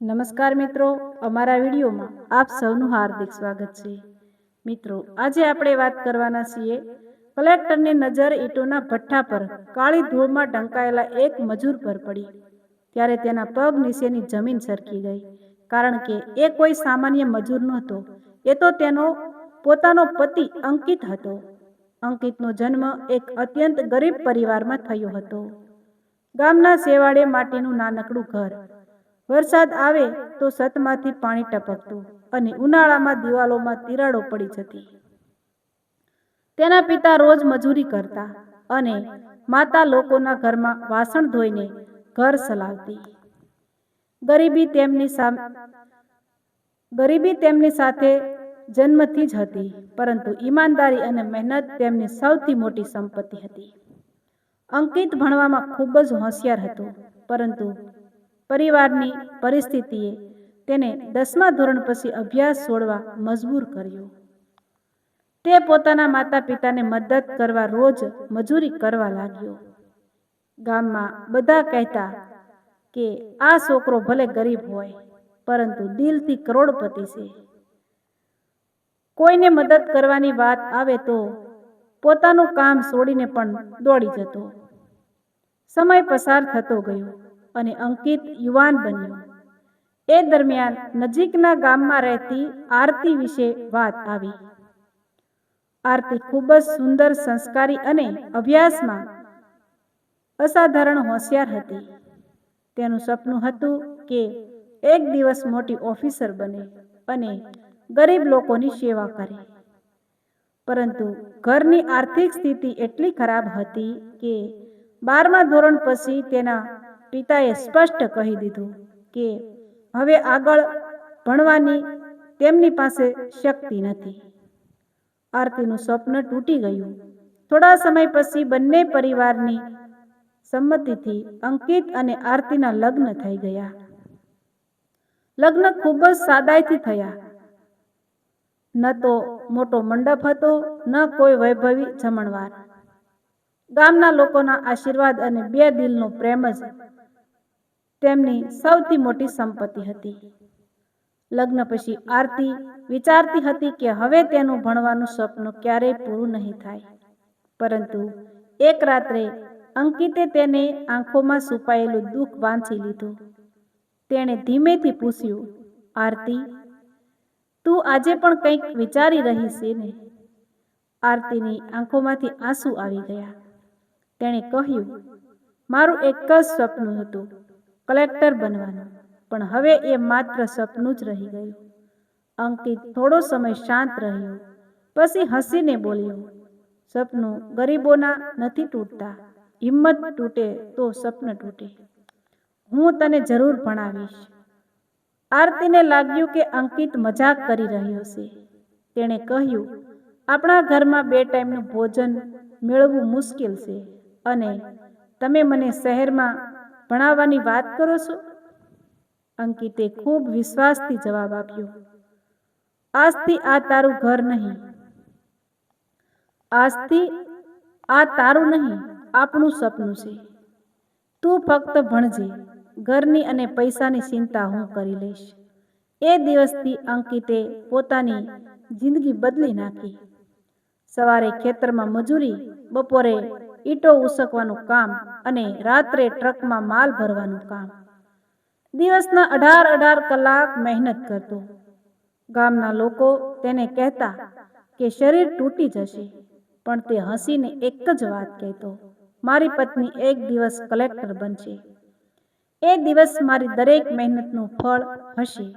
નમસ્કાર મિત્રો, અમારા વિડીયોમાં આપ સૌનું હાર્દિક સ્વાગત છે। મિત્રો, આજે આપણે વાત કરવાના છીએ કલેક્ટરની નજર ઈંટોના ભઠ્ઠા પર કાળી ધૂળમાં ઢંકાયેલા એક મજૂર પર પડી ત્યારે તેના પગ નીચેની જમીન સરકી ગઈ, કારણ કે એ કોઈ સામાન્ય મજૂર નહોતો, એ તો તેનો પોતાનો પતિ અંકિત હતો। અંકિતનો જન્મ એક અત્યંત ગરીબ પરિવારમાં થયો હતો। ગામના છેવાડે માટીનું નાનકડું ઘર। વરસાદ આવે તો છતમાંથી પાણી ટપકતું અને ઉનાળામાં દિવાલોમાં તિરાડો પડી જતી। તેના પિતા રોજ મજૂરી કરતા અને માતા લોકોના ઘરમાં વાસણ ધોઈને ઘર ચલાવતી। ગરીબી તેમની સાથે જન્મથી જ હતી, પરંતુ ઈમાનદારી અને મહેનત તેમની સૌથી મોટી સંપત્તિ હતી। અંકિત ભણવામાં ખૂબ જ હોશિયાર હતો, પરંતુ પરિવારની પરિસ્થિતિએ તેને 10મા ધોરણ પછી અભ્યાસ છોડવા મજબૂર કર્યો। તે પોતાના માતા પિતાને મદદ કરવા રોજ મજૂરી કરવા લાગ્યો। ગામમાં બધા કહેતા કે આ છોકરો ભલે ગરીબ હોય, પરંતુ દિલથી કરોડપતિ છે। કોઈને મદદ કરવાની વાત આવે તો પોતાનું કામ છોડીને પણ દોડી જતો। સમય પસાર થતો ગયો અને અંકિત યુવાન બન્યો। એ દરમિયાન નજીકના ગામમાં રહેતી આરતી વિશે વાત આવી। આરતી ખૂબ જ સુંદર, સંસ્કારી અને અભ્યાસમાં અસાધારણ હોશિયાર હતી। તેનું સપનું હતું કે એક દિવસ મોટી ઓફિસર બને અને ગરીબ લોકોની સેવા કરે, પરંતુ ઘરની આર્થિક સ્થિતિ એટલી ખરાબ હતી કે 12મા ધોરણ પછી તેના પિતાએ સ્પષ્ટ કહી દીધું કે હવે આગળ ભણવાની તેમની પાસે શક્તિ નથી। આરતીનું સ્વપ્ન તૂટી ગયું। થોડા સમય પછી બંને પરિવારની સંમતિથી અંકિત અને આરતીના લગ્ન થઈ ગયા। લગ્ન ખૂબ જ સાદાઈથી થયા। ન તો મોટો મંડપ હતો, ન કોઈ વૈભવી જમણવાર। ગામના લોકોના આશીર્વાદ અને બે દિલનો પ્રેમ જ તેમની સૌથી મોટી સંપત્તિ હતી। લગ્ન પછી આરતી વિચારતી હતી કે હવે તેનું ભણવાનું સપનું ક્યારેય પૂરું નહીં થાય, પરંતુ એક રાત્રે અંકિતે તેને આંખોમાં છુપાયેલું દુઃખ વાંચી લીધું। તેણે ધીમેથી પૂછ્યું, આરતી, તું આજે પણ કંઈક વિચારી રહી છે ને? આરતીની આંખોમાંથી આંસુ આવી ગયા। તેણે કહ્યું, મારું એક જ સપનું હતું, કલેક્ટર બનવાનું, પણ હવે એ માત્ર સપનું જ રહી ગયું। અંકિત થોડો સમય શાંત રહ્યો, પછી હસીને બોલ્યો, સપનું ગરીબોના નથી તૂટતા, હિંમત તૂટે તો સપનું તૂટે। હું તને જરૂર ભણાવીશ। આરતીને લાગ્યું કે અંકિત મજાક કરી રહ્યો છે। તેણે કહ્યું, આપણા ઘરમાં 2 ટાઈમનું ભોજન મેળવવું મુશ્કેલ છે અને તમે મને શહેરમાં ભણાવવાની વાત કરો છો? અંકિતે ખૂબ વિશ્વાસથી જવાબ આપ્યો, આજથી આ તારું ઘર નહીં, આજથી આ તારું નહીં, આપણું સપનું છે। તું ફક્ત ભણજે, ઘરની અને પૈસાની ચિંતા હું કરી લઈશ। એ દિવસથી અંકિતે પોતાની જિંદગી બદલી નાખી। સવારે ખેતરમાં મજૂરી, બપોરે ઈંટો ઉસકવાનું કામ અને રાત્રે ટ્રકમાં માલ ભરવાનું કામ। દિવસના 18 કલાક મહેનત કરતો। ગામના લોકો તેને કહેતા કે શરીર તૂટી જશે, પણ તે હસીને એક જ વાત કહેતો, મારી પત્ની એક દિવસ કલેક્ટર બનશે, એ દિવસ મારી દરેક મહેનતનું ફળ હશે।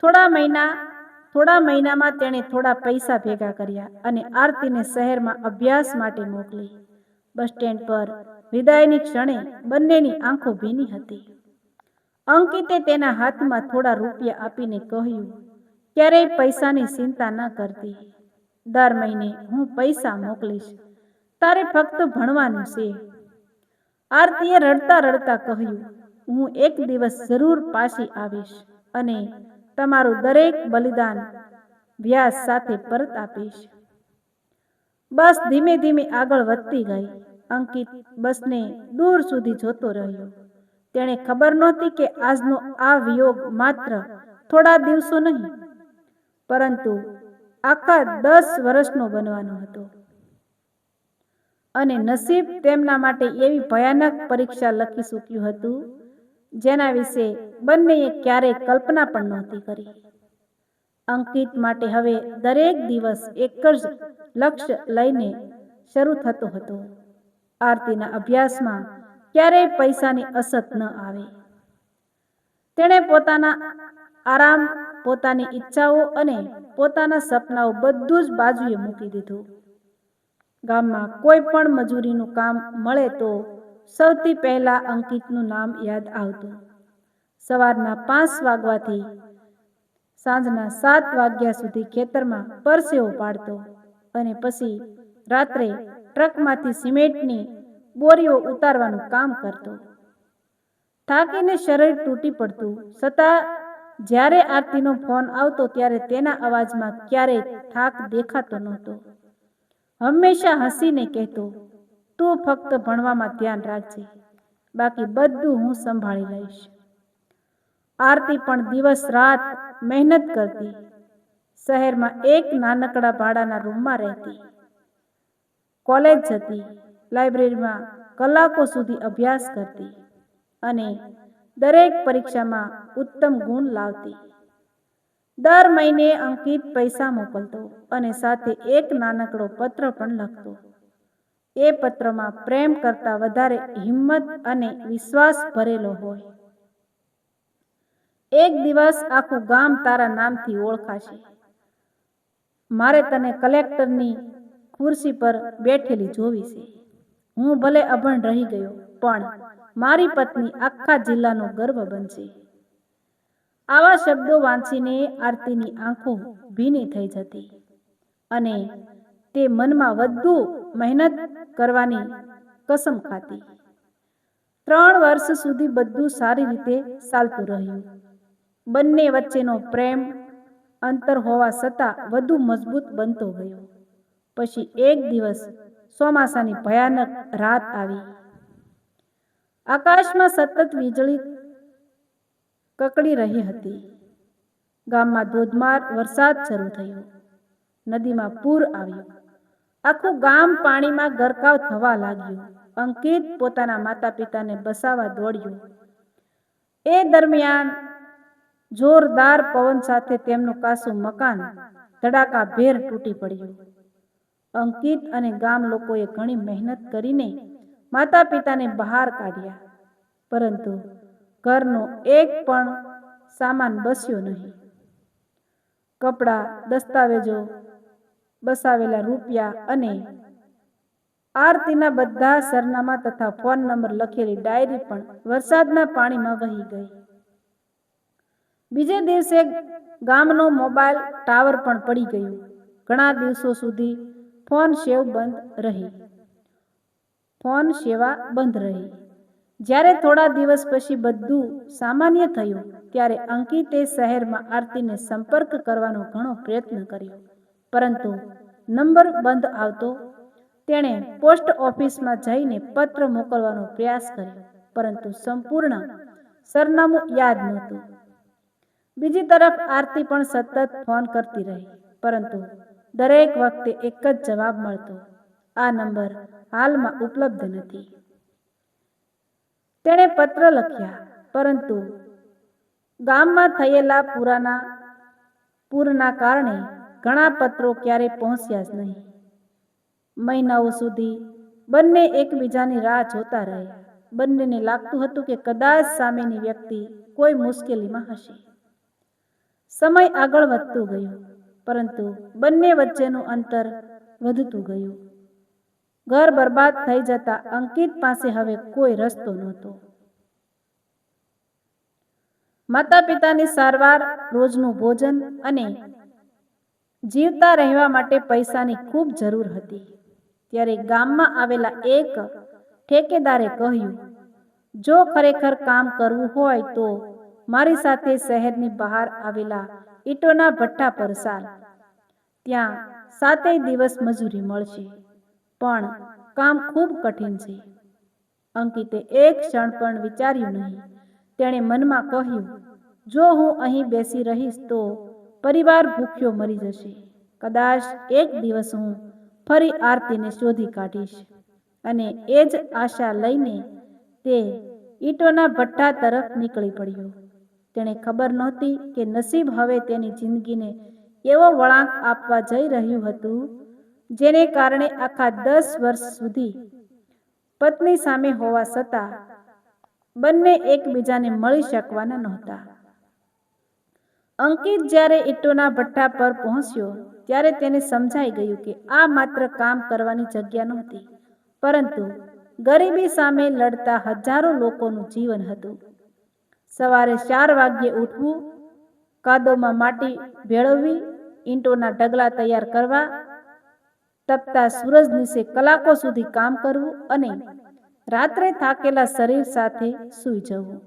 થોડા મહિનામાં તેણે થોડા પૈસા ભેગા કર્યા અને આરતીને શહેરમાં અભ્યાસ માટે મોકલી। બસ સ્ટેન્ડ પર વિદાયની ક્ષણે બંનેની આંખો ભીની હતી। અંકિતે તેના હાથમાં થોડા રૂપિયા આપીને કહ્યું, ક્યારેય પૈસાની ચિંતા ન કરતી, દર મહિને હું પૈસા મોકલીશ, તારે ફક્ત ભણવાનું છે। આરતીએ રડતા રડતા કહ્યું, હું એક દિવસ જરૂર પાછી આવીશ અને તમારું દરેક બલિદાન વ્યાજ સાથે પરત આપીશ। બસ ધીમે ધીમે આગળ વધતી ગઈ। અંકિત બસને દૂર સુધી જોતો રહ્યો, તેણે ખબર નહોતી કે આજનો આ વિયોગ માત્ર થોડા દિવસો નહીં, પરંતુ આખા 10 વર્ષનો બનવાનો હતો. અને નસીબ તેમના માટે એવી ભયાનક પરીક્ષા લખી ચૂક્યું હતું જેના વિશે બંનેએ ક્યારેય કલ્પના પણ નહોતી કરી. અંકિત માટે હવે દરેક દિવસ એક જ લક્ષ્ય લઈને શરૂ થતો હતો. આરતીના અભ્યાસમાં ક્યારેય પૈસાની અછત ન આવે. તેણે પોતાના આરામ, પોતાની ઈચ્છાઓ અને પોતાના સપનાઓ બધું જ બાજુએ મૂકી દીધું. ગામમાં કોઈ પણ મજૂરીનું કામ મળે તો સૌથી પહેલા અંકિતનું નામ યાદ આવતું. સવારના 5 વાગ્યાથી સાંજના 7 વાગ્યા સુધી ખેતરમાં પરસેવો પાડતો અને પછી રાત્રે ટ્રકમાંથી સિમેન્ટની બોરીઓ ઉતારવાનું કામ કરતો. થાકીને શરીર તૂટી પડતું, છતાં જ્યારે આરતીનો ફોન આવતો ત્યારે તેના અવાજમાં ક્યારેય થાક દેખાતો નહોતો. હંમેશા હસીને કહેતો, તું ફક્ત ભણવામાં ધ્યાન રાખજે, બાકી બધું હું સંભાળી લઈશ. આરતી પણ દિવસ રાત મહેનત કરતી. શહેરમાં એક નાનકડા ભાડાના રૂમમાં રહેતી. કોલેજ જતી, લાઇબ્રેરીમાં કલાકો સુધી અભ્યાસ કરતી અને દરેક પરીક્ષામાં ઉત્તમ ગુણ લાવતી. દર મહિને અંકિત પૈસા મોકલતો અને સાથે એક નાનકડો પત્ર પણ લખતો. એ પત્રમાં પ્રેમ કરતાં વધારે હિંમત અને વિશ્વાસ ભરેલો હોય. એક દિવસ આખું ગામ તારા નામથી ઓળખાશે. મારે તને કલેક્ટરની ખુરશી પર બેઠેલી જોવી છે. હું ભલે અભણ રહી ગયો, પણ મારી પત્ની આખા જિલ્લાનો ગર્વ બનશે. આવા શબ્દો વાંચીને આરતીની આંખો ભીની થઈ જતી અને તે મનમાં વધુ મહેનત કરવાની કસમ ખાતી. 3 વર્ષ સુધી બધું સારી રીતે ચાલતું રહ્યું. બંને વચ્ચેનો પ્રેમ અંતર હોવા છતાં વધુ મજબૂત બનતો ગયો. પછી એક દિવસ ચોમાસાની ભયાનક રાત આવી. આકાશમાં સતત વીજળી કકડી રહી હતી. ગામમાં ધોધમાર વરસાદ શરૂ થયો. નદીમાં પૂર આવ્યું. આખું ગામ પાણીમાં ગરકાવ થવા લાગ્યું. અંકિત પોતાના માતા પિતાને બસાવવા દોડ્યો. એ દરમિયાન જોરદાર પવન સાથે તેમનું કાચું મકાન ધડાકાભેર તૂટી પડ્યું. અંકિત અને ગામ લોકોએ ઘણી મહેનત કરીને માતા પિતાને બહાર કાઢ્યા, પરંતુ ઘરનો એક પણ સામાન બસ્યો નહીં. કપડાં, દસ્તાવેજો, બસાવેલા રૂપિયા અને આરતીના બધા સરનામા તથા ફોન નંબર લખેલી ડાયરી પણ વરસાદના પાણીમાં વહી ગઈ. બીજે દિવસે ગામનો મોબાઈલ ટાવર પણ પડી ગયો. ઘણા દિવસો સુધી ફોન સેવા બંધ રહી. જ્યારે થોડા દિવસ પછી બધું સામાન્ય થયું ત્યારે અંકિતે શહેરમાં આરતીને સંપર્ક કરવાનો ઘણો પ્રયત્ન કર્યો, પરંતુ નંબર બંધ આવતો. તેણે પોસ્ટ ઓફિસમાં જઈને પત્ર મોકલવાનો પ્રયાસ કર્યો, પરંતુ સંપૂર્ણ સરનામું યાદ નહોતું. બીજી તરફ આરતી પણ સતત ફોન કરતી રહી, પરંતુ દરેક વખતે એક જ જવાબ મળતો, આ નંબર હાલમાં ઉપલબ્ધ નથી. તેણે પત્ર લખ્યા, પરંતુ ગામમાં થયેલા પૂરના કારણે ઘણા પત્રો ક્યારેય પહોંચ્યા જ નહીં. મહિનાઓ સુધી બંને એકબીજાની રાહ જોતા રહ્યા. બંનેને લાગતું હતું કે કદાચ સામેની વ્યક્તિ કોઈ મુશ્કેલીમાં હશે. સમય આગળ વધતો ગયો, પરંતુ બંને વચ્ચેનું અંતર વધતું ગયું. ઘર બરબાદ થઈ જતા અંકિત પાસે હવે કોઈ રસ્તો નહોતો. માતા પિતાની સારવાર, રોજનું ભોજન અને જીવતા રહેવા માટે પૈસાની ખૂબ જરૂર હતી. ત્યારે ગામમાં આવેલા એક ઠેકેદારે કહ્યું, જો ખરેખર કામ કરવું હોય તો મારી સાથે શહેરની બહાર આવેલા ઈંટોના ભઠ્ઠા પર ચાલ. ત્યાં 7 દિવસ મજૂરી મળશે, પણ કામ ખૂબ કઠિન છે. અંકિતે એક ક્ષણ પણ વિચાર્યું નહીં. તેણે મનમાં કહ્યું, જો હું અહીં બેસી રહીશ તો પરિવાર ભૂખ્યો મરી જશે. કદાચ એક દિવસ હું ફરી આરતીને શોધી કાઢીશ. અને એ જ આશા લઈને તે ઈંટોના ભઠ્ઠા તરફ નીકળી પડ્યો. તેણે ખબર નહોતી કે નસીબ હવે તેની જિંદગીને એવો વળાંક આપવા જઈ રહ્યું હતું જેને કારણે આખા 10 વર્ષ સુધી પત્ની સામે હોવા છતાં બંને એકબીજાને મળી શકવાના નહોતા. અંકિત જ્યારે ઈંટોના ભઠ્ઠા પર પહોંચ્યો ત્યારે તેને સમજાઈ ગયું કે આ માત્ર કામ કરવાની જગ્યા નહોતી, પરંતુ ગરીબી સામે લડતા હજારો લોકોનું જીવન હતું. સવારે 4 વાગ્યે ઉઠવું, કાદવમાં માટી ભેળવવી, ઈંટોના ઢગલા તૈયાર કરવા, તપતા સૂરજ નીચે કલાકો સુધી કામ કરવું અને રાત્રે થાકેલા શરીર સાથે સૂઈ જવું.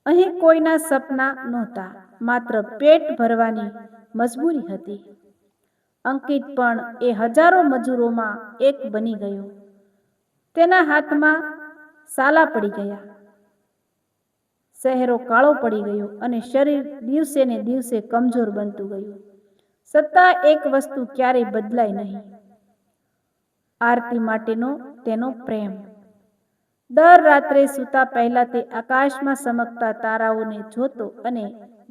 અહીં કોઈના સપના નહોતા, માત્ર પેટ ભરવાની મજબૂરી હતી. અંકિત પણ એ હજારો મજૂરોમાં એક બની ગયો. તેના હાથમાં સાલા પડી ગયા, ચહેરો કાળો પડી ગયો અને શરીર દિવસે ને દિવસે કમજોર બનતું ગયું. છતાં એક વસ્તુ ક્યારેય બદલાઈ નહીં, આરતી માટેનો તેનો પ્રેમ. દર રાત્રે સૂતા પહેલા તે આકાશમાં ચમકતા તારાઓને જોતો અને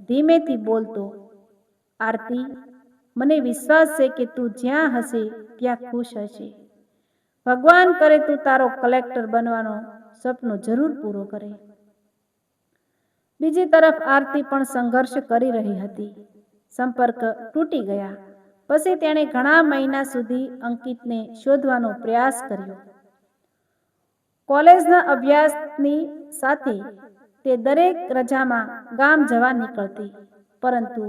ધીમેથી બોલતો, આરતી, મને વિશ્વાસ છે કે તું જ્યાં હશે ત્યાં ખુશ હશે. ભગવાન કરે તું તારો કલેક્ટર બનવાનો સપનો જરૂર પૂરો કરે. બીજી તરફ આરતી પણ સંઘર્ષ કરી રહી હતી. સંપર્ક તૂટી ગયા પછી તેણે ઘણા મહિના સુધી અંકિતને શોધવાનો પ્રયાસ કર્યો. કોલેજના અભ્યાસની સાથે તે દરેક રજામાં ગામ જવા નીકળતી, પરંતુ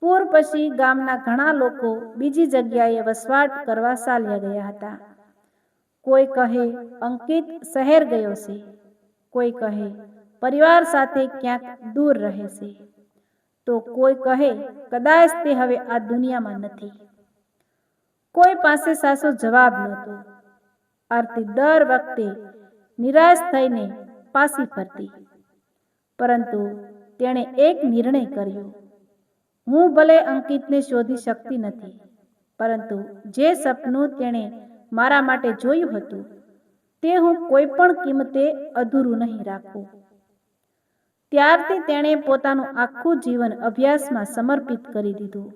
પૂર પછી ગામના ઘણા લોકો બીજી જગ્યાએ વસવાટ કરવા ચાલ્યા ગયા હતા. કોઈ કહે અંકિત શહેર ગયો છે, કોઈ કહે પરિવાર સાથે ક્યાંક દૂર રહે છે, તો કોઈ કહે કદાચ તે હવે આ દુનિયામાં નથી. કોઈ પાસે સાચો જવાબ નહોતો. આરતી દર વખતે નિરાશ થઈને પાછી ફરતી, પરંતુ તેણે એક નિર્ણય કર્યો, હું ભલે અંકિતને શોધી શકતી નથી, પરંતુ જે સપનું તેણે મારા માટે જોયું હતું તે હું કોઈ પણ કિંમતે અધૂરું નહીં રાખું. ત્યારથી તેણે પોતાનું આખું જીવન અભ્યાસમાં સમર્પિત કરી દીધું.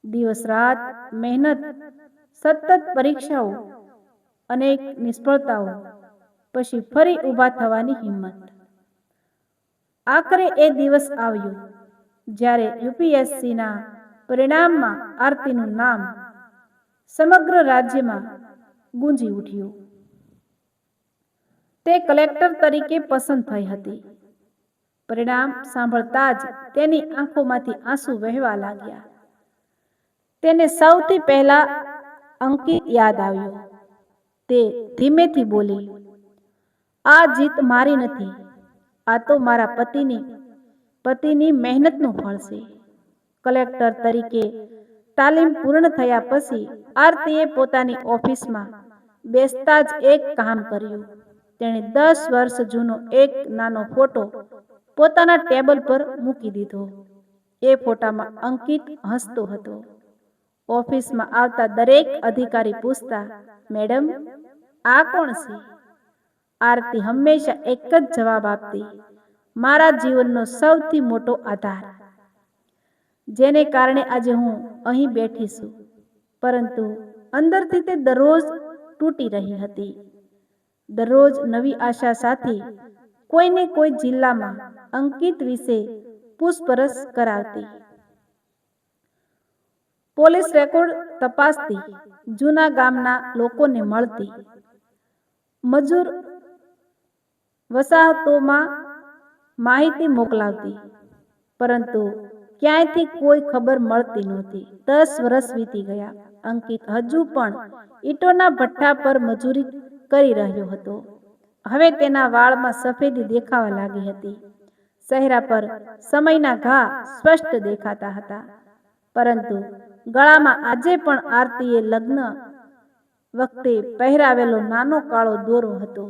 દિવસ રાત મહેનત, સતત પરીક્ષાઓ, અનેક નિષ્ફળતાઓ, પછી ફરી ઊભા થવાની હિંમત. આખરે એ દિવસ આવ્યો જ્યારે યુપીએસસીના પરિણામમાં આરતીનું નામ સમગ્ર રાજ્યમાં ગુંજી ઉઠ્યું. તે કલેક્ટર તરીકે પસંદ થઈ હતી. પરિણામ સાંભળતા જ તેની આંખોમાંથી આંસુ વહેવા લાગ્યા. તેને સૌથી પહેલા અંકિત યાદ આવ્યો. તે ધીમેથી બોલી, આ જીત મારી નથી, આ તો મારા પતિની મહેનતનું ફળ છે. કલેક્ટર તરીકે તાલીમ પૂર્ણ થયા પછી આરતીએ પોતાની ઓફિસમાં બેસતા જ એક કામ કર્યું. તેણે 10 વર્ષ જૂનો એક નાનો ફોટો પોતાના ટેબલ પર મૂકી દીધો. એ ફોટામાં અંકિત હસતો હતો. ઓફિસમાં આવતા દરેક અધિકારી પૂછતા, મેડમ, આ કોણ છે? આરતી હંમેશા એક જ જવાબ આપતી, મારા જીવનનો સૌથી મોટો આધાર, જેને કારણે આજે હું અહીં બેઠી છું. પરંતુ અંદરથી તે દરરોજ તૂટી રહી હતી. દરરોજ નવી આશા સાથે કોઈને કોઈ જિલ્લામાં અંકિત વિશે પૂછપરછ કરાવતી, પોલીસ રેકોર્ડ તપાસતી, જૂના ગામના લોકોને મળતી, મજૂર વસાહતોમાં માહિતી મોકલાવતી, પરંતુ ક્યાંયથી કોઈ ખબર મળતી નહોતી. 10 વર્ષ વીતી ગયા. અંકિત હજુ પણ ઈંટોના ભઠ્ઠા પર મજૂરી કરી રહ્યો હતો. હવે તેના વાળમાં સફેદી દેખાવા લાગી હતી. ચહેરા પર સમયના ઘા સ્પષ્ટ દેખાતા હતા, પરંતુ ગળામાં આજે પણ આરતીએ લગ્ન વખતે પહેરાવેલો નાનો કાળો દોરો હતો,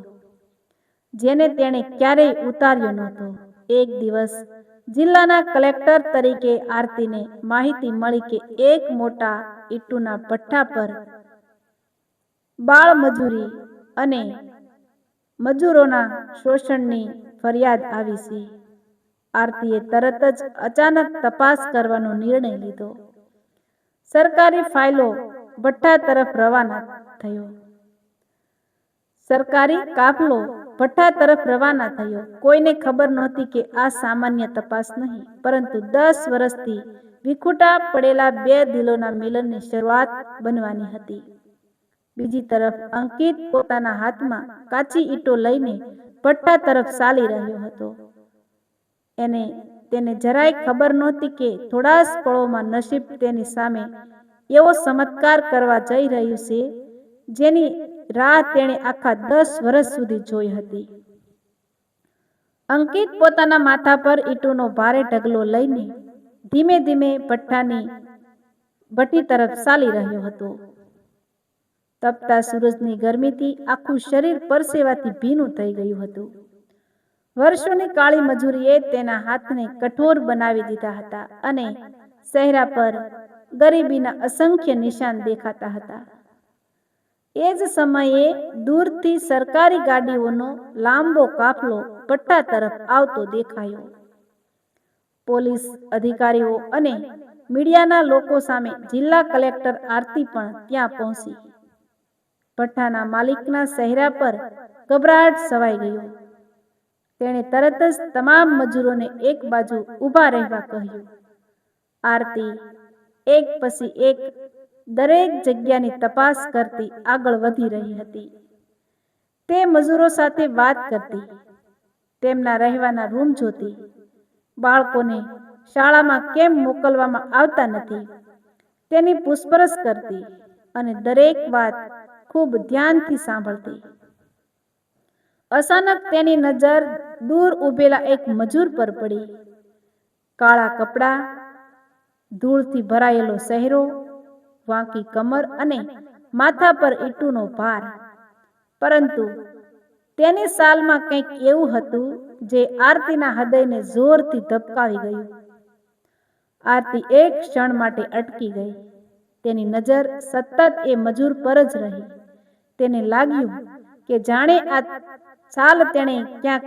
જેને તેણે ક્યારેય ઉતાર્યો નહોતો. એક દિવસ જિલ્લાના કલેક્ટર તરીકે આરતીને માહિતી મળી કે એક મોટા ઈંટુના ભઠ્ઠા પર બાળ મજૂરી અને મજૂરોના શોષણની ફરિયાદ આવી છે. આરતીએ તરત જ અચાનક તપાસ કરવાનો નિર્ણય લીધો. સરકારી ફાઇલો ભઠ્ઠા તરફ રવાના થયો. સરકારી કાફલો ભઠ્ઠા તરફ રવાના થયો. કોઈને ખબર નહોતી કે આ સામાન્ય તપાસ નહીં, પરંતુ 10 વર્ષથી વિખૂટા પડેલા બે દિલોના મિલનની શરૂઆત બનવાની હતી. બીજી તરફ અંકિત પોતાના હાથમાં કાચી ઈંટો લઈને ભઠ્ઠા તરફ ચાલી રહ્યો હતો. તેને જરાય ખબર નહોતી કે થોડા જ પળોમાં નસીબ તેની સામે એવો ચમત્કાર કરવા જઈ રહ્યું છે, જેની રાહ તેણે આખા 10 વર્ષ સુધી જોઈ હતી. અંકિત પોતાના માથા પર ઈંટોનો ભારે ઢગલો લઈને ધીમે ધીમે ભઠ્ઠી તરફ ચાલી રહ્યો હતો. તપતા સૂરજની ગરમીથી આખું શરીર પરસેવાથી ભીનું થઈ ગયું હતું. વર્ષોની કાળી મજૂરીએ તેના હાથને કઠોર બનાવી દીધા હતા અને ચહેરા પર ગરીબીના અસંખ્ય નિશાન દેખાતા હતા. એ જ સમયે દૂરથી સરકારી ગાડીઓનો લાંબો કાફલો ભઠ્ઠા તરફ આવતો દેખાયો. પોલીસ અધિકારીઓ અને મીડિયાના લોકો સામે જિલ્લા કલેક્ટર આરતી પણ ત્યાં પહોંચી. ભઠ્ઠાના માલિકના ચહેરા પર ગભરાટ છવાઈ ગયો. તેણે તરત જ તમામ મજૂરોને એક બાજુ ઊભા રહેવા કહ્યું. આરતી એક પછી એક દરેક જગ્યાની તપાસ કરતી આગળ વધી રહી હતી. તે મજૂરો સાથે વાત કરતી, તેમના રહેવાના રૂમ જોતી, બાળકોને શાળામાં કેમ મોકલવામાં આવતા નથી તેની પૂછપરછ કરતી અને દરેક વાત ખૂબ ધ્યાનથી સાંભળતી. અચાનક તેની નજર દૂર ઊભેલા એક મજૂર પર પડી. કાળા કપડાં, ધૂળથી ભરાયેલો ચહેરો, વાંકી કમર અને માથા પર ઈંટોનો ભાર. પરંતુ તેની શાલમાં કંઈક એવું હતું જે આરતીના હૃદયને જોરથી ધબકાવી ગયું. આરતી એક ક્ષણ માટે અટકી ગઈ. તેની નજર સતત એ મજૂર પર જ રહી. તેને લાગ્યું કે જાણે આ ચાલ તેણે ક્યાંક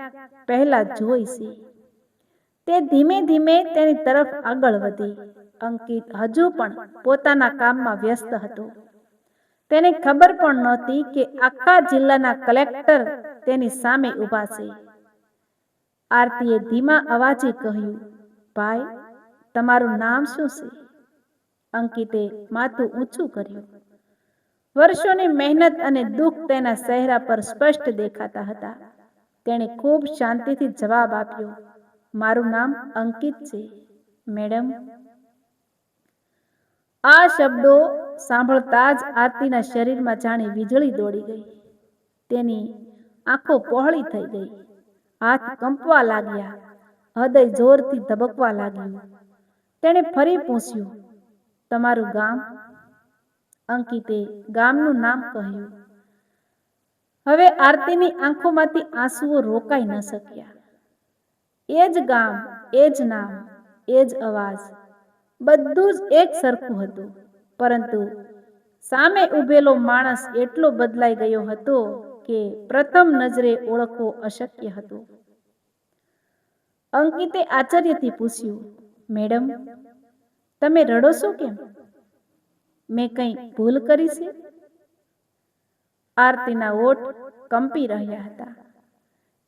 પહેલા જોઈ છે. તે ધીમે ધીમે તેની તરફ આગળ વધી. અંકિત હજુ પણ પોતાના કામમાં વ્યસ્ત હતો. તેને ખબર પણ નહોતી કે આખા જિલ્લાના કલેક્ટર તેની સામે ઊભા છે. આરતીએ ધીમા અવાજે કહ્યું, ભાઈ, તમારું નામ શું છે? અંકિતે માથું ઊંચું કર્યું. વર્ષોની મહેનત અને દુઃખ તેના ચહેરા પર સ્પષ્ટ દેખાતા હતા. તેણે ખૂબ શાંતિથી જવાબ આપ્યો, મારું નામ અંકિત છે, મેડમ. આ શબ્દો સાંભળતા જ આરતીના શરીરમાં જાણે વીજળી દોડી ગઈ. તેની આંખો પહોળી થઈ ગઈ, હાથ કંપવા લાગ્યા, હૃદય જોરથી ધબકવા લાગ્યું. તેણે ફરી પૂછ્યું, તમારું ગામ? અંકિતે ગામનું નામ કહ્યું. હવે આરતીની આંખોમાંથી આંસુઓ રોકાઈ ન શક્યા. એ જ ગામ, એ જ નામ, એ જ અવાજ, બધું જ એક સરખું હતું. પરંતુ સામે ઊભેલો માણસ એટલો બદલાઈ ગયો હતો કે પ્રથમ નજરે ઓળખવો અશક્ય હતું. અંકિતે આશ્ચર્યથી પૂછ્યું, મેડમ, તમે રડો છો કેમ? મેં કંઈ ભૂલ કરી છે? આરતીના ઓઠ કંપી રહ્યા હતા.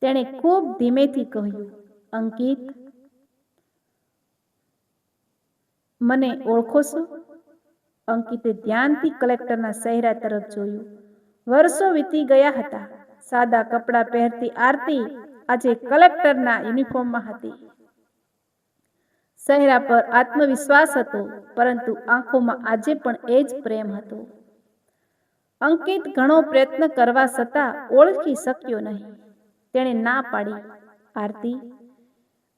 તેણે ખૂબ ધીમેથી કહ્યું, અંકિત, મને ઓળખો છો? અંકિતે ધ્યાનથી કલેક્ટરના ચહેરા તરફ જોયું. વર્ષો વીતી ગયા હતા. સાદા કપડાં પહેરતી આરતી આજે કલેક્ટરના યુનિફોર્મમાં હતી. ચહેરા પર આત્મવિશ્વાસ હતો, પરંતુ આંખોમાં આજે પણ એ જ પ્રેમ હતો. અંકિત ઘણો પ્રયત્ન કરવા છતાં ઓળખી શક્યો નહીં. તેણે ના પાડી. આરતી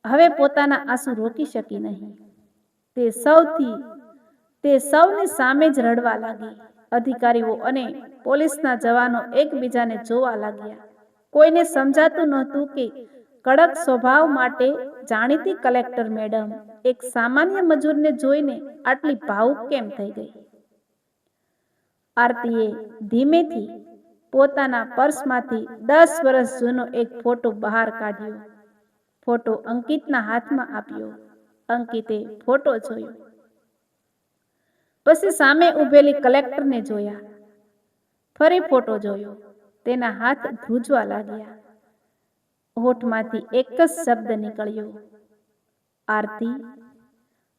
હવે પોતાના આંસુ રોકી શકી નહીં. તે સૌની સામે જ રડવા લાગી. અધિકારીઓ અને પોલીસના જવાનો એકબીજાને જોવા લાગ્યા. કોઈને સમજાતું નહોતું કે કડક સ્વભાવ માટે જાણીતી કલેક્ટર મેડમ એક સામાન્ય મજૂરને જોઈને આટલી ભાવુક કેમ થઈ ગઈ. આરતીએ ધીમેથી પોતાના પર્સમાંથી 10 વર્ષ જૂનો એક ફોટો બહાર કાઢ્યો. ફોટો અંકિતના હાથમાં આપ્યો. અંકિતે ફોટો જોયો. પછી સામે ઊભેલી કલેક્ટરને જોયા. ફરી ફોટો જોયો. તેના હાથ ધ્રુજવા લાગ્યા. હોઠમાંથી એક જ શબ્દ નીકળ્યો, આરતી.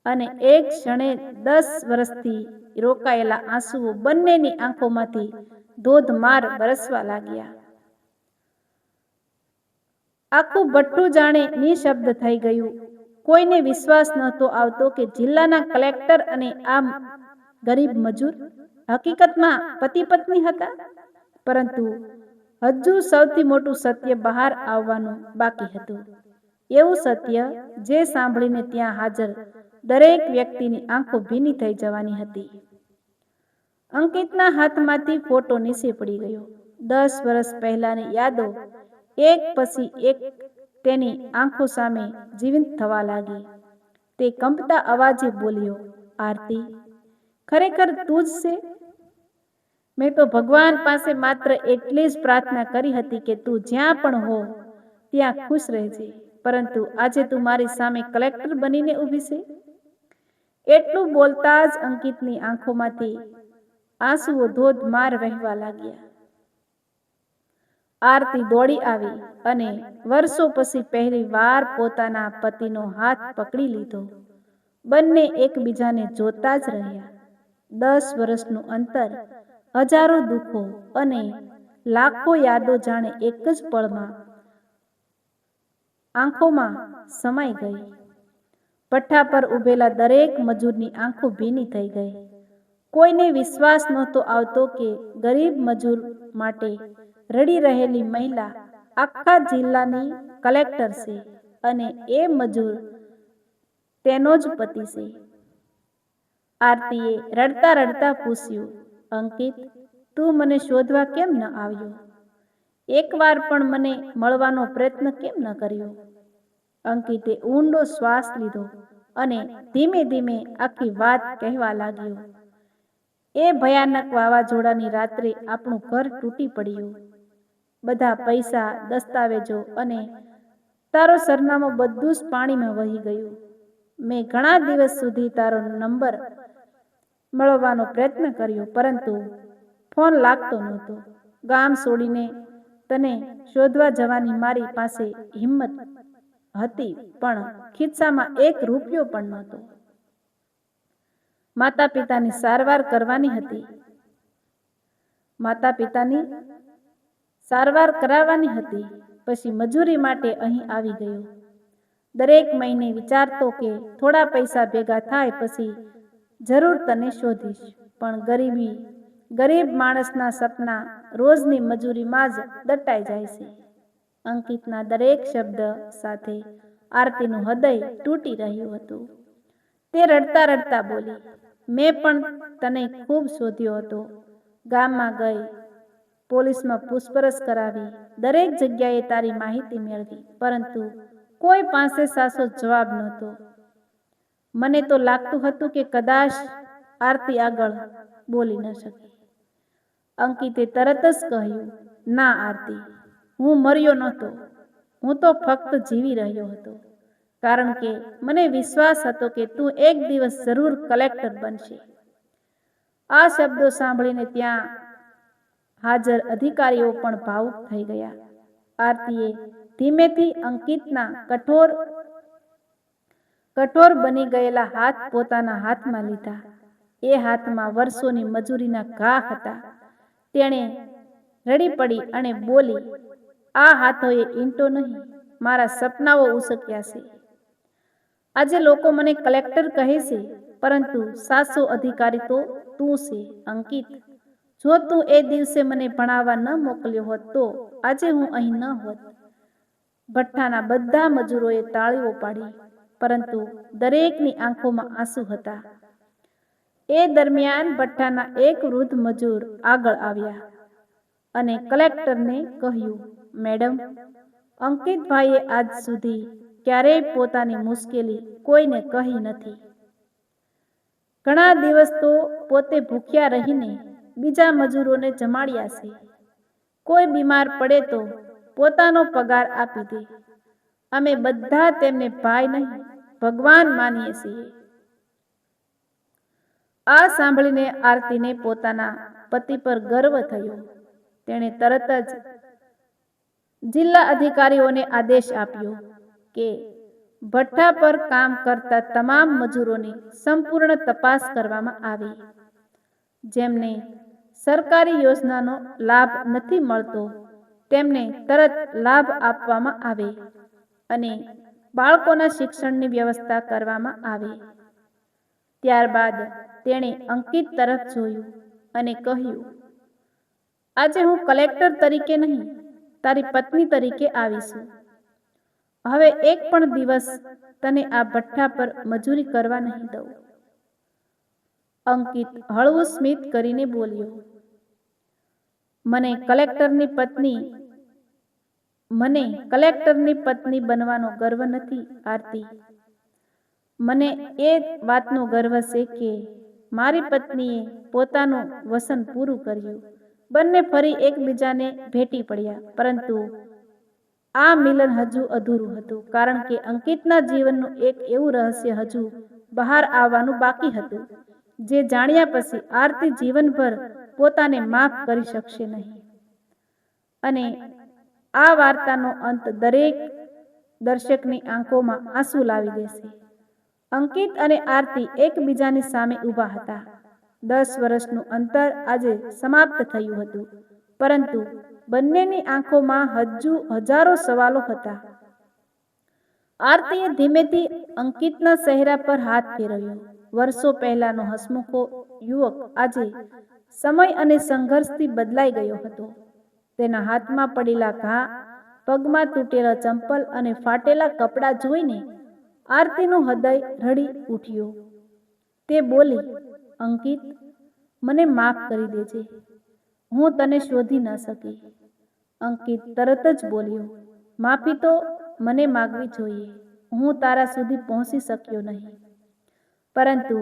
અને એક ક્ષણે 10 વર્ષથી રોકાયેલા આંસુઓ બંનેની આંખોમાંથી ધોધમાર બરસવા લાગ્યા. આખું ભઠ્ઠું જાણે નિશબ્દ થઈ ગયું. કોઈને વિશ્વાસ નહોતો આવતો કે જિલ્લાના કલેક્ટર અને આ ગરીબ મજૂર હકીકતમાં પતિ પત્ની હતા. પરંતુ હજુ સૌથી મોટું સત્ય બહાર આવવાનું બાકી હતું. એવું સત્ય જે સાંભળીને ત્યાં હાજર દરેક વ્યક્તિની આંખો ભીની થઈ જવાની હતી. અંકિતના હાથમાંથી ફોટો નીચે પડી ગયો. 10 વર્ષ પહેલાની યાદો એક પછી એક તેની આંખો સામે જીવંત થવા લાગી. તે કંપતા અવાજે બોલ્યો, આરતી, ખરેખર તું જ છે? મેં તો ભગવાન પાસે માત્ર એટલી જ પ્રાર્થના કરી હતી કે તું જ્યાં પણ હો ત્યાં ખુશ રહેજે. પરંતુ આજે તું મારી સામે કલેક્ટર બનીને ઊભી છે. એટલું બોલતા જ અંકિતની આંખોમાંથી આંસુઓ ધોધમાર વહેવા લાગ્યા. આરતી દોડી આવી અને વર્ષો પછી પહેલી વાર પોતાના પતિનો હાથ પકડી લીધો. બંને એકબીજાને જોતા જ રહ્યા. 10 વર્ષનું અંતર, હજારો દુઃખો અને લાખો યાદો જાણે એક જ પળમાં આંખોમાં સમાઈ ગઈ. ભઠ્ઠા પર ઊભેલા દરેક મજૂરની આંખો ભીની થઈ ગઈ. કોઈને વિશ્વાસ નહોતો આવતો કે ગરીબ મજૂર માટે રડી રહેલી મહિલા આખા જિલ્લાની કલેક્ટર છે અને એ મજૂર તેનો જ પતિ છે. આરતીએ રડતા રડતા પૂછ્યું, અંકિત, તું મને શોધવા કેમ ન આવ્યો? એકવાર પણ મને મળવાનો પ્રયત્ન કેમ ન કર્યો? અંકિતે ઊંડો શ્વાસ લીધો અને ધીમે ધીમે આખી વાત કહેવા લાગ્યો. એ ભયાનક વાવાઝોડાની રાત્રે આપણું ઘર તૂટી પડ્યું. બધા પૈસા, દસ્તાવેજો અને તારો સરનામું બધું જ પાણીમાં વહી ગયું. મેં ઘણા દિવસ સુધી તારો નંબર મળવાનો પ્રયત્ન કર્યો, પરંતુ ફોન લાગતો નહોતો. ગામ છોડીને તને શોધવા જવાની મારી પાસે હિંમત હતી, પણ ખિસ્સામાં 1 રૂપિયો પણ નહોતો. માતા પિતાની સારવાર કરવાની હતી. કરાવવાની હતી. પછી મજૂરી માટે અહીં આવી ગયો. દરેક મહિને વિચારતો કે થોડા પૈસા ભેગા થાય પછી જરૂર તને શોધીશ. પણ ગરીબ માણસના સપના રોજની મજૂરીમાં જ દટાઈ જાય છે. અંકિતના દરેક શબ્દ સાથે આરતીનું હૃદય તૂટી રહ્યું હતું. તે રડતા રડતા બોલી, મેં પણ તને ખૂબ શોધ્યો હતો. ગામમાં ગઈ, પોલીસમાં પૂછપરછ કરાવી, દરેક જગ્યાએ તારી માહિતી મેળવી, પરંતુ કોઈ પાસે સાચો જવાબ નહોતો. મને તો લાગતું હતું કે કદાચ આરતી આગળ બોલી ન શકે. અંકિતે તરત જ કહ્યું, ના આરતી, હું મર્યો નહોતો. હું તો ફક્ત જીવી રહ્યો હતો, કારણ કે મને વિશ્વાસ હતો કે તું એક દિવસ જરૂર કલેક્ટર બનશે. આ શબ્દો સાંભળીને ત્યાં હાજર અધિકારીઓ પણ ભાવુક થઈ ગયા. આરતીએ ધીમેથી અંકિતના કઠોર બની ગયેલા હાથ પોતાના હાથમાં લીધા. એ હાથમાં વર્ષોની મજૂરીના ઘા હતા. તેણે રડી પડી અને બોલી, આ હાથોએ ઈંટો નહીં, મારા સપનાઓ ઉસક્યા છે. આજે લોકો મને કલેક્ટર કહે છે, પરંતુ સાચો અધિકારી તો તું છે, અંકિત. જો તું એ દિવસે મને ભણાવવા ન મોકલ્યો હોત તો આજે હું અહીં ન હોત. ભઠ્ઠાના બધા મજૂરોએ તાળીઓ પાડી, પરંતુ દરેકની આંખોમાં આંસુ હતા. એ દરમિયાન ભઠ્ઠાના એક વૃદ્ધ મજૂર આગળ આવ્યા અને કલેક્ટરને કહ્યું, મેડમ, અંકિતભાઈએ આજ સુધી ક્યારેય પોતાની મુશ્કેલી કોઈને કહી નથી. ઘણા દિવસ તો પોતે ભૂખ્યા રહીને બીજા મજૂરોને જમાડ્યા છે. કોઈ બીમાર પડે તો પોતાનો પગાર આપી દે. અમે બધા તેમને ભાઈ નહીં, ભગવાન માનીએ છીએ. આ સાંભળીને આરતીને પોતાના પતિ પર ગર્વ થયો. તેણે તરત જ જિલ્લા અધિકારીઓને આદેશ આપ્યો કે ભઠ્ઠા પર કામ કરતા તમામ મજૂરોની સંપૂર્ણ તપાસ કરવામાં આવે. જેમને સરકારી યોજનાનો લાભ નથી મળતો તેમને તરત લાભ આપવામાં આવે અને બાળકોના શિક્ષણની વ્યવસ્થા કરવામાં આવે. ત્યારબાદ તેણે અંકિત તરફ જોયું અને કહ્યું, આજે હું કલેક્ટર તરીકે નહીં, તારી પત્ની તરીકે આવીશું. હવે એક પણ દિવસ તને આ ભઠ્ઠા પર મજૂરી કરવા નહીં દઉં. અંકિત હળવું સ્મિત કરીને બોલ્યો, મને કલેક્ટરની પત્ની બનવાનો ગર્વ નથી આરતી. મને એ વાતનો ગર્વ છે કે મારી પત્નીએ પોતાનું વસન પૂરું કર્યું. બંને ફરી એકબીજાને ભેટી પડ્યા. પરંતુ આ મિલન હજુ અધૂરું હતું, કારણ કે અંકિતના જીવનનું એક એવું રહસ્ય હજુ બહાર આવવાનું બાકી હતું, જે જાણ્યા પછી આરતી જીવનભર પોતાને માફ કરી શકશે નહીં. અને આ વાર્તાનો અંત દરેક દર્શકની આંખોમાં આંસુ લાવી દેશે. અંકિત અને આરતી એકબીજાની સામે ઊભા હતા. 10 વર્ષનું અંતર આજે સમાપ્ત થયું હતું, પરંતુ બંનેની આંખોમાં હજુ હજારો સવાલો હતા. આરતીએ ધીમેથી અંકિતના ચહેરા પર હાથ ફેરવ્યો. વર્ષો પહેલાનો હસમુખો યુવક આજે સમય અને સંઘર્ષથી બદલાઈ ગયો હતો. તેના હાથમાં પડેલા ઘા, પગમાં તૂટેલા ચંપલ અને ફાટેલા કપડાં જોઈને આરતીનું હૃદય રડી ઉઠ્યું. તે બોલી, અંકિત, મને માફ કરી દેજે. હું તને શોધી ન શકી. અંકિત તરત જ બોલ્યો, માફી તો મને માગવી જોઈએ. હું તારા સુધી પહોંચી શક્યો નહીં, પરંતુ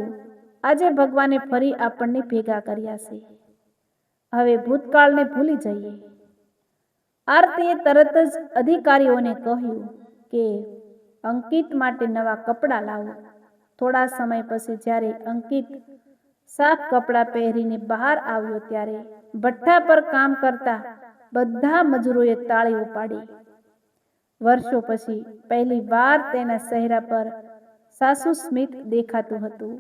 આજે ભગવાને ફરી આપણને ભેગા કર્યા છે. હવે ભૂતકાળને ભૂલી જઈએ. આરતીએ તરત જ અધિકારીઓને કહ્યું કે અંકિત માટે નવા કપડાં લાવો. થોડા સમય પછી જ્યારે અંકિત સાફ કપડાં પહેરીને બહાર આવ્યો ત્યારે ભઠ્ઠા પર કામ કરતા બધા મજૂરોએ તાળીઓ પાડી. વર્ષો પછી પહેલી વાર તેના ચહેરા પર સાસુ સ્મિત દેખાતું હતું.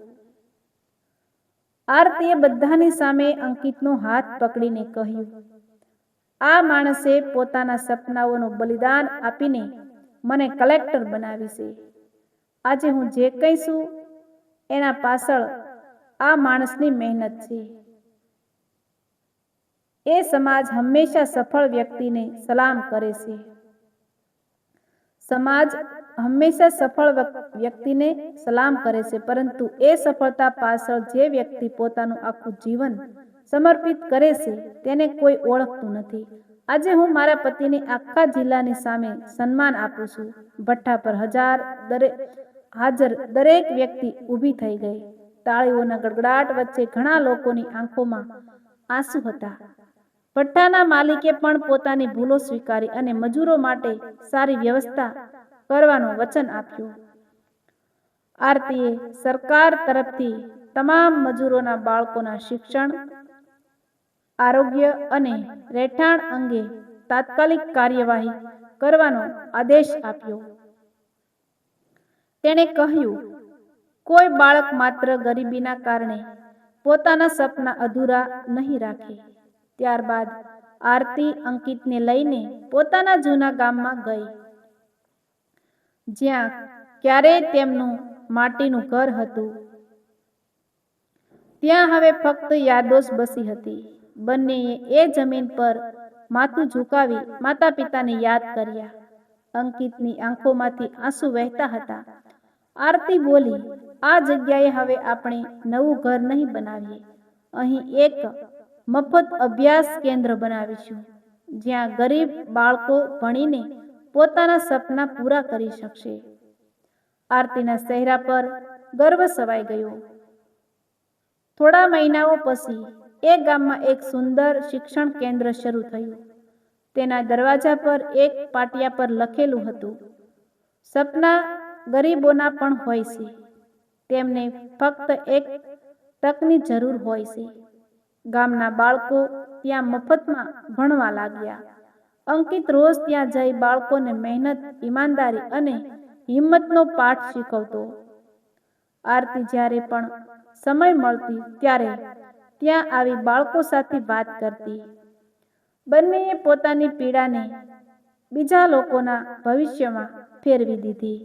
આરતીએ બધાની સામે અંકિતનો હાથ પકડીને કહ્યું, આ માણસે પોતાના સપનાઓનું બલિદાન આપીને મને કલેક્ટર બનાવી છે. આજે હું જે કંઈ છું એના પાછળ આ માણસની મહેનત છે. એ સમાજ હંમેશા સફળ વ્યક્તિને સલામ કરે છે. સમાજ હંમેશા સફળ વ્યક્તિને સલામ કરે છે, પરંતુ એ સફળતા પાછળ જે વ્યક્તિ પોતાનું આખું જીવન સમર્પિત કરે છે તેને કોઈ ઓળખતું નથી. આજે હું મારા પતિને આખા જિલ્લાની સામે સન્માન આપું છું. ભઠ્ઠા પર હાજર દરેક વ્યક્તિ ઊભી થઈ ગઈ. તાળીઓના ગડગડાટ વચ્ચે ઘણા લોકોની આંખોમાં આંસુ હતા. ભઠ્ઠાના માલિકે પણ પોતાની ભૂલો સ્વીકારી અને મજૂરો માટે સારી વ્યવસ્થા કરવાનું વચન આપ્યું. આરતીએ સરકાર તરફથી તમામ મજૂરોના બાળકોના શિક્ષણ, આરોગ્ય અને રહેઠાણ અંગે તાત્કાલિક કાર્યવાહી કરવાનો આદેશ આપ્યો. તેણે કહ્યું, કોઈ બાળક માત્ર ગરીબીના કારણે પોતાના સપના અધૂરા નહીં રાખે. ત્યારબાદ આરતી અંકિતને લઈને પોતાના જૂના ગામમાં ગઈ, જ્યાં ક્યારેય તેમનું માટીનું ઘર હતું. ત્યાં હવે ફક્ત યાદો જ બસી હતી. બંનેએ એ જમીન પર માથું ઝુકાવી માતા પિતાને યાદ કર્યા. અંકિતની આંખોમાંથી આંસુ વહેતા હતા. આરતી બોલી, આ જગ્યાએ હવે આપણે નવું ઘર નહીં બનાવીએ. અહીં એક મફત અભ્યાસ કેન્દ્ર બનાવીશું, જ્યાં ગરીબ બાળકો ભણીને પોતાના સપના પૂરા કરી શકશે. આરતીના ચહેરા પર ગર્વ છવાઈ ગયો. થોડા મહિનાઓ પછી એ ગામમાં એક સુંદર શિક્ષણ કેન્દ્ર શરૂ થયું. તેના દરવાજા પર એક પાટિયા પર લખેલું હતું, સપના ગરીબોના પણ હોય છે, તેમને ફક્ત એક તકની જરૂર હોય છે. ગામના બાળકો ત્યાં મફતમાં ભણવા લાગ્યા. અંકિત રોજ ત્યાં જઈ બાળકોને મહેનત, ઈમાનદારી અને હિંમતનો પાઠ શીખવતો. આરતી જ્યારે પણ સમય મળતી ત્યારે ત્યાં આવી બાળકો સાથે વાત કરતી. બંનેએ પોતાની પીડાને બીજા લોકોના ભવિષ્યમાં ફેરવી દીધી.